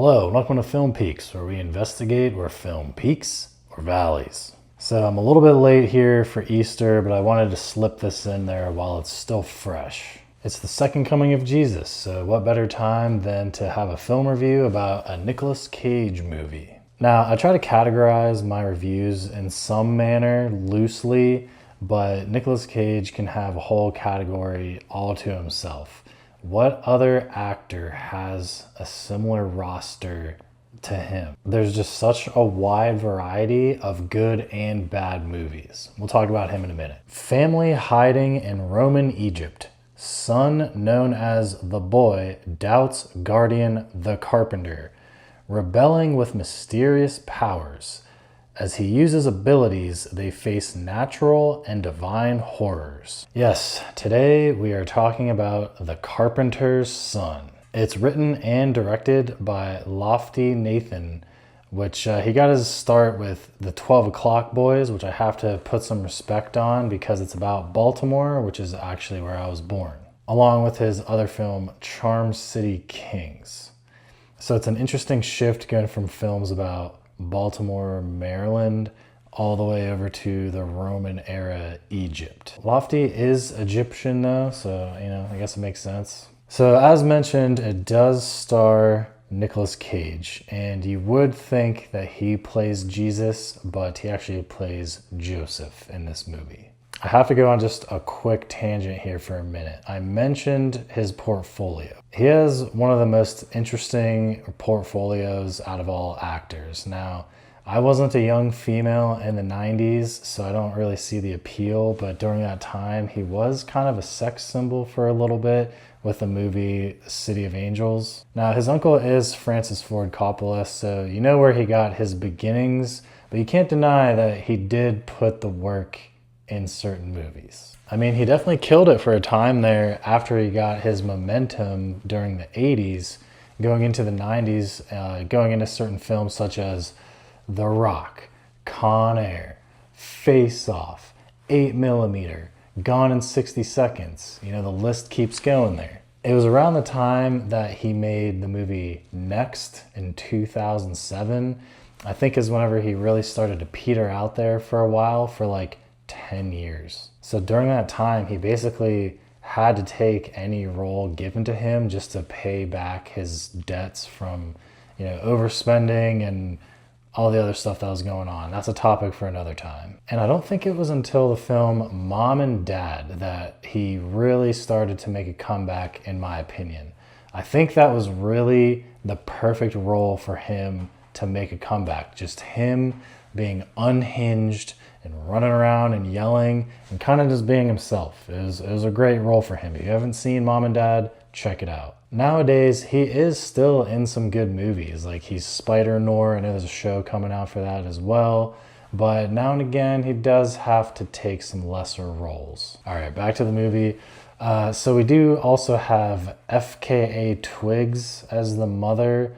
Hello, welcome to Film Peaks, where we investigate where film peaks or valleys. So I'm a little bit late here for Easter, but I wanted to slip this in there while it's still fresh. It's the second coming of Jesus, so what better time than to have a film review about a Nicolas Cage movie. Now, I try to categorize my reviews in some manner loosely, but Nicolas Cage can have a whole category all to himself. What other actor has a similar roster to him? There's just such a wide variety of good and bad movies. We'll talk about him in a minute. Family hiding in Roman Egypt. Son known as the boy doubts guardian the carpenter, rebelling with mysterious powers. As he uses abilities, they face natural and divine horrors. Yes, today we are talking about The Carpenter's Son. It's written and directed by Lofty Nathan, which he got his start with the 12 O'Clock Boys, which I have to put some respect on because it's about Baltimore, which is actually where I was born, along with his other film, Charm City Kings. So it's an interesting shift going from films about Baltimore, Maryland, all the way over to the Roman era Egypt. Lofty is Egyptian though, so I guess it makes sense. So as mentioned, it does star Nicolas Cage, and you would think that he plays Jesus, but he actually plays Joseph in this movie. I have to go on just a quick tangent here for a minute. I mentioned his portfolio. He has one of the most interesting portfolios out of all actors. Now, I wasn't a young female in the 90s, so I don't really see the appeal, but during that time, he was kind of a sex symbol for a little bit with the movie City of Angels. Now, his uncle is Francis Ford Coppola, so you know where he got his beginnings, but you can't deny that he did put the work in certain movies. I mean, he definitely killed it for a time there after he got his momentum during the 80s, going into the 90s, going into certain films such as The Rock, Con Air, Face Off, 8mm, Gone in 60 Seconds. The list keeps going there. It was around the time that he made the movie Next in 2007, I think is whenever he really started to peter out there for a while for like 10 years. So during that time, he basically had to take any role given to him just to pay back his debts from, overspending and all the other stuff that was going on. That's a topic for another time. And I don't think it was until the film Mom and Dad that he really started to make a comeback, in my opinion. I think that was really the perfect role for him to make a comeback. Just him being unhinged and running around and yelling and kind of just being himself. It was a great role for him. If you haven't seen Mom and Dad, check it out. Nowadays, he is still in some good movies. Like he's Spider-Noir, I know there's a show coming out for that as well. But now and again, he does have to take some lesser roles. All right, back to the movie. So we do also have FKA Twigs as the mother.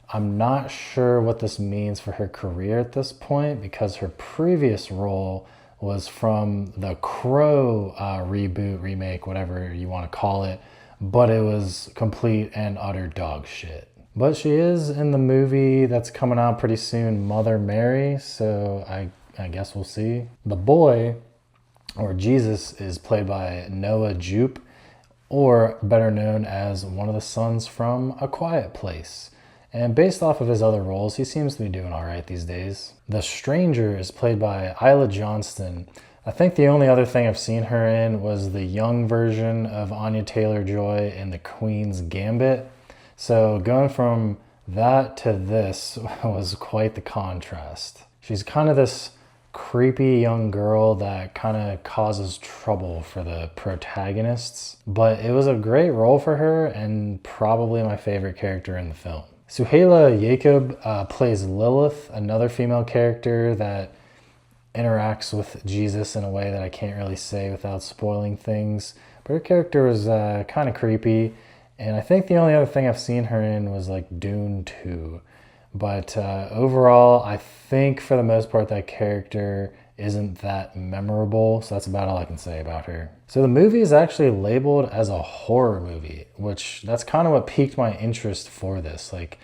I'm not sure what this means for her career at this point because her previous role was from the Crow reboot, remake, whatever you want to call it, but it was complete and utter dog shit. But she is in the movie that's coming out pretty soon, Mother Mary, so I guess we'll see. The boy, or Jesus, is played by Noah Jupe, or better known as one of the sons from A Quiet Place. And based off of his other roles, he seems to be doing all right these days. The Stranger is played by Isla Johnston. I think the only other thing I've seen her in was the young version of Anya Taylor-Joy in The Queen's Gambit. So going from that to this was quite the contrast. She's kind of this creepy young girl that kind of causes trouble for the protagonists. But it was a great role for her and probably my favorite character in the film. Suhaila Yacob plays Lilith, another female character that interacts with Jesus in a way that I can't really say without spoiling things. But her character was kind of creepy, and I think the only other thing I've seen her in was like Dune 2. But overall, I think for the most part that character isn't that memorable, so that's about all I can say about her. So the movie is actually labeled as a horror movie, which that's kind of what piqued my interest for this. Like,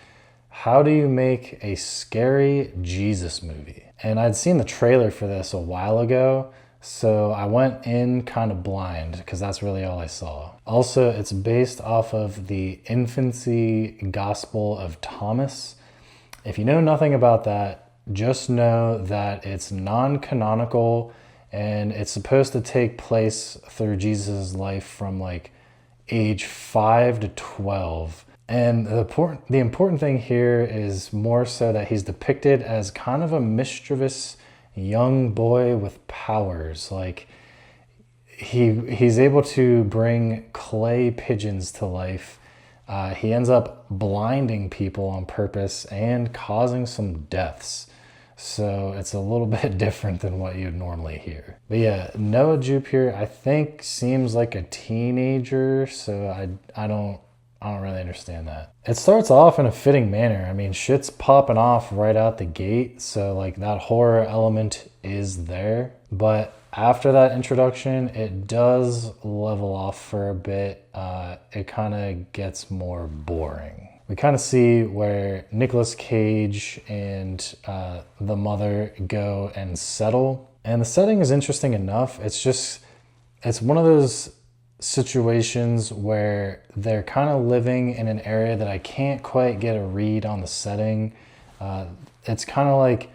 How do you make a scary Jesus movie? And I'd seen the trailer for this a while ago, so I went in kind of blind because that's really all I saw. Also, it's based off of the infancy Gospel of Thomas. If you know nothing about that, just know that it's non-canonical and it's supposed to take place through Jesus' life from like age 5 to 12. And the important thing here is more so that he's depicted as kind of a mischievous young boy with powers. Like he's able to bring clay pigeons to life. He ends up blinding people on purpose and causing some deaths. So it's a little bit different than what you'd normally hear. But yeah, Noah Jupe here, I think seems like a teenager, so I don't really understand that. It starts off in a fitting manner. I mean, shit's popping off right out the gate, so like that horror element is there. But after that introduction, it does level off for a bit. It kind of gets more boring. We kind of see where Nicolas Cage and the mother go and settle. And the setting is interesting enough. It's one of those situations where they're kind of living in an area that I can't quite get a read on the setting. It's kind of like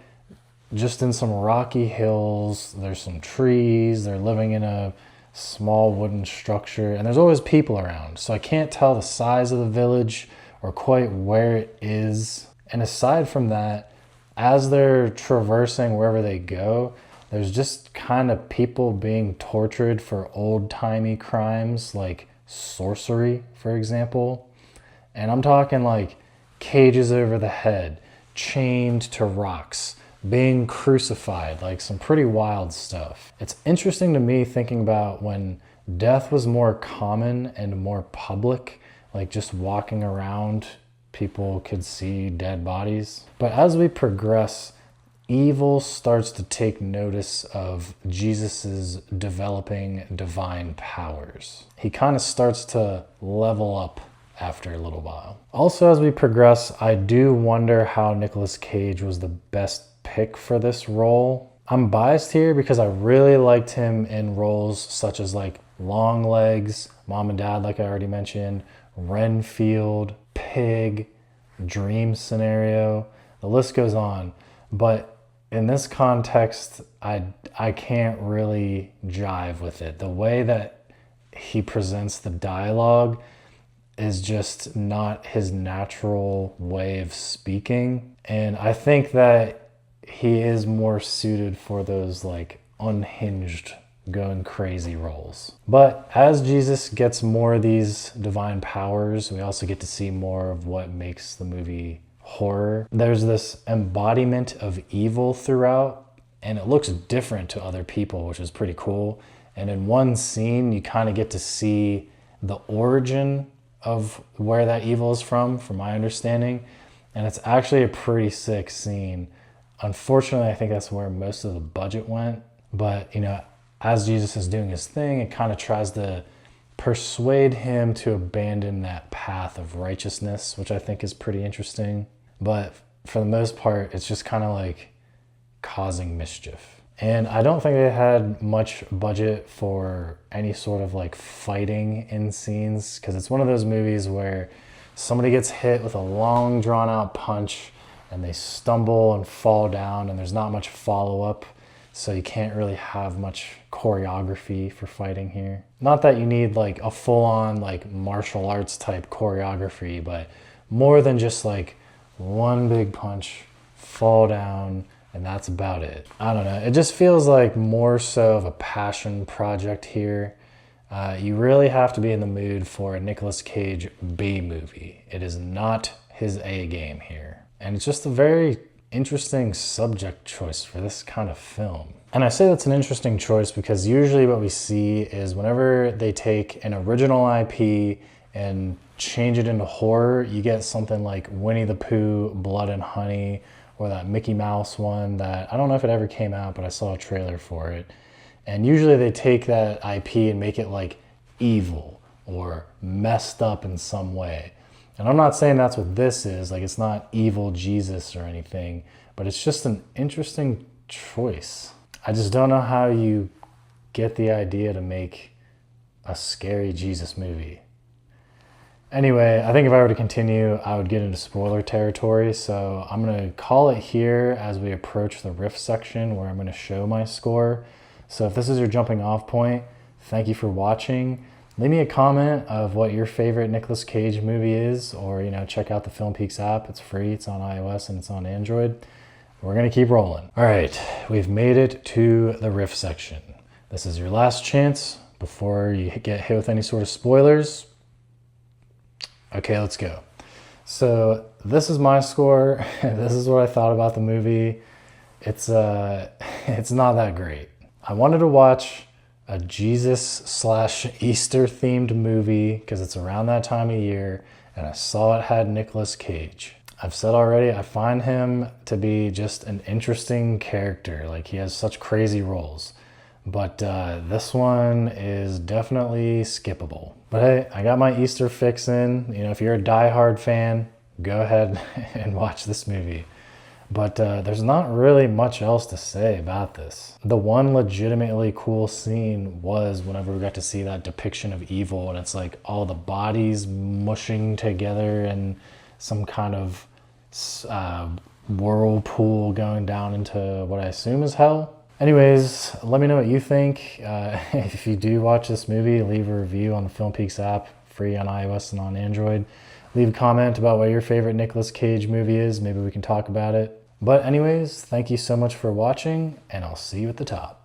just in some rocky hills. There's some trees. They're living in a small wooden structure, and there's always people around. So I can't tell the size of the village or quite where it is. And aside from that, as they're traversing wherever they go, there's just kind of people being tortured for old-timey crimes like sorcery, for example. And I'm talking like cages over the head, chained to rocks, being crucified, like some pretty wild stuff. It's interesting to me thinking about when death was more common and more public, like just walking around, people could see dead bodies. But as we progress, evil starts to take notice of Jesus's developing divine powers. He kind of starts to level up after a little while. Also, as we progress, I do wonder how Nicolas Cage was the best pick for this role. I'm biased here because I really liked him in roles such as like Long Legs, Mom and Dad, like I already mentioned, Renfield, Pig, Dream Scenario, the list goes on. But in this context, I can't really jive with it. The way that he presents the dialogue is just not his natural way of speaking. And I think that he is more suited for those like unhinged, going crazy roles. But as Jesus gets more of these divine powers, we also get to see more of what makes the movie horror. There's this embodiment of evil throughout, and it looks different to other people, which is pretty cool. And in one scene, you kind of get to see the origin of where that evil is from my understanding. And it's actually a pretty sick scene. Unfortunately, I think that's where most of the budget went. But, you know, as Jesus is doing his thing, it kind of tries to persuade him to abandon that path of righteousness, which I think is pretty interesting. But for the most part, it's just kind of like causing mischief. And I don't think they had much budget for any sort of like fighting in scenes, because it's one of those movies where somebody gets hit with a long drawn out punch and they stumble and fall down and there's not much follow-up. So you can't really have much choreography for fighting here. Not that you need like a full-on like martial arts type choreography, but more than just like one big punch, fall down, and that's about it. I don't know. It just feels like more so of a passion project here. You really have to be in the mood for a Nicolas Cage B movie. It is not his A game here. And it's just a very interesting subject choice for this kind of film. And I say that's an interesting choice because usually what we see is whenever they take an original IP and change it into horror, you get something like Winnie the Pooh, Blood and Honey, or that Mickey Mouse one that I don't know if it ever came out, but I saw a trailer for it. And usually they take that IP and make it like evil or messed up in some way. And I'm not saying that's what this is, like it's not evil Jesus or anything, but it's just an interesting choice. I just don't know how you get the idea to make a scary Jesus movie. Anyway, I think if I were to continue, I would get into spoiler territory, so I'm going to call it here as we approach the riff section where I'm going to show my score. So if this is your jumping off point, thank you for watching. Leave me a comment of what your favorite Nicolas Cage movie is, or check out the Film Peaks app. It's free, it's on iOS and it's on Android. We're going to keep rolling. All right, we've made it to the riff section. This is your last chance before you get hit with any sort of spoilers. Okay, let's go. So this is my score. This is what I thought about the movie. It's not that great. I wanted to watch a Jesus/Easter themed movie because it's around that time of year, and I saw it had Nicolas Cage. I've said already, I find him to be just an interesting character. Like, he has such crazy roles. But this one is definitely skippable. But hey, I got my Easter fix in. If you're a diehard fan, go ahead and watch this movie. But there's not really much else to say about this. The one legitimately cool scene was whenever we got to see that depiction of evil, and it's like all the bodies mushing together in some kind of whirlpool going down into what I assume is hell. Anyways, let me know what you think. If you do watch this movie, leave a review on the Film Peaks app, free on iOS and on Android. Leave a comment about what your favorite Nicolas Cage movie is. Maybe we can talk about it. But anyways, thank you so much for watching, and I'll see you at the top.